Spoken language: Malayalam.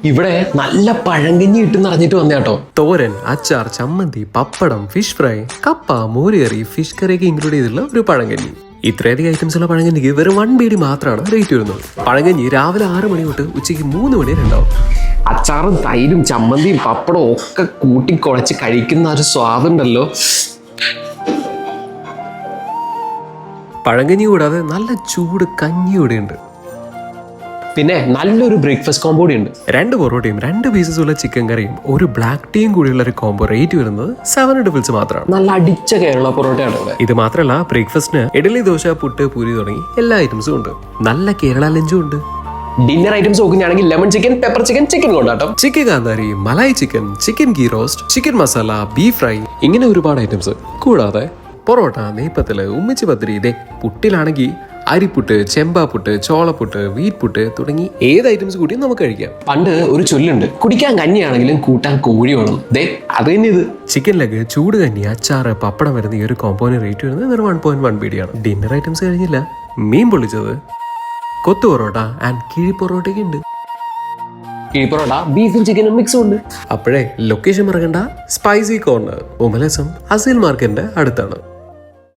ഇവിടെ നല്ല പഴങ്കഞ്ഞി ഇട്ടെന്ന് അറിഞ്ഞിട്ട് വന്നേട്ടോ. തോരൻ, അച്ചാർ, ചമ്മന്തി, പപ്പടം, ഫിഷ് ഫ്രൈ, കപ്പ, മോരുകറി, ഫിഷ് കറിയൊക്കെ ഇൻക്ലൂഡ് ചെയ്തിട്ടുള്ള ഒരു പഴങ്കഞ്ഞി. ഇത്രയധികം ഐറ്റംസ് ഉള്ള പഴങ്കഞ്ഞിക്ക് വെറും 1 BD മാത്രമാണ് റേറ്റ് വരുന്നത്. പഴങ്കഞ്ഞി രാവിലെ 6 മണി തൊട്ട് ഉച്ചയ്ക്ക് 3 മണി വരെ ഉണ്ടാവും. അച്ചാറും തൈരും ചമ്മന്തിയും പപ്പടവും ഒക്കെ കൂട്ടി കുഴച്ച് കഴിക്കുന്ന ഒരു സ്വാദുണ്ടല്ലോ. പഴങ്കഞ്ഞി കൂടാതെ നല്ല ചൂട് കഞ്ഞി കൂടെ ഉണ്ട്. പിന്നെ നല്ലൊരു ബ്രേക്ക്ഫാസ്റ്റ് കോംബോ ഉണ്ട്. 2 പൊറോട്ടയും 2 പീസസ് ഉള്ള ചിക്കൻ കറിയും ഒരു ബ്ലാക്ക് ടീയും കൂടിയുള്ള ഒരു കോംബോ റേറ്റ് വരുന്നത് 700 ഫിൽസ് മാത്രമാണ്. നല്ല അടിച്ച കേരള പൊറോട്ടയാണ് ഇവിടെ. ഇത് മാത്രമല്ല ബ്രേക്ക്ഫാസ്റ്റിന് ഇഡലി, ദോശ, പുട്ട്, പൂരി തുടങ്ങി എല്ലാ ഐറ്റംസും ഉണ്ട്. നല്ല കേരള ലഞ്ചും ഉണ്ട്. ഡിന്നർ ഐറ്റംസ് നോക്കുകയാണെങ്കിൽ lemon chicken, pepper chicken, chicken kondattam, chicken kanthari, malai chicken, chicken ghee roast, chicken masala, beef fry, ഇങ്ങനെ ഒരുപാട് ഐറ്റംസ്. കൂടാതെ പൊറോട്ട, നെയ്പ്പത്തല്, ഉമ്മിച്ചി പത്തിരി, ഇതേ പുട്ടിലാണെങ്കിൽ അരിപ്പുട്ട്, ചെമ്പാപ്പുട്ട്, ചോളപ്പുട്ട്, വീറ്റ് പുട്ട് തുടങ്ങി ഏത് ഐറ്റംസ് കൂടി നമുക്ക് കഴിക്കാം. പണ്ട് ഒരു ചൊല്ലുണ്ട്, കുടിക്കാൻ കഞ്ഞിയാണെങ്കിലും കൂട്ടാൻ കോഴി വേണം. ദേ അത് തന്നെ ഇത്. ചിക്കൻ ലെഗ്, ചൂട് കഞ്ഞി, അച്ചാറ്, പപ്പടം വരുന്ന ഈ ഒരു കോമ്പോന് റേറ്റ് വരുന്നത് വെറും 1.1 BD ആണ്. ഡിന്നർ ഐറ്റംസ് കഴിഞ്ഞില്ല, മീൻ പൊള്ളിച്ചത്, കൊത്തു പൊറോട്ട ആൻഡ് കിഴി പൊറോട്ടയൊക്കെ ഉണ്ട്. കിഴി പൊറോട്ട ബീഫും ചിക്കനും മിക്സും ഉണ്ട്. അപ്പോഴേ ലൊക്കേഷൻ മറക്കണ്ട, സ്പൈസി കോർണർ, ഉമലസം അസീൽ മാർക്കറ്റിന്റെ അടുത്താണ്.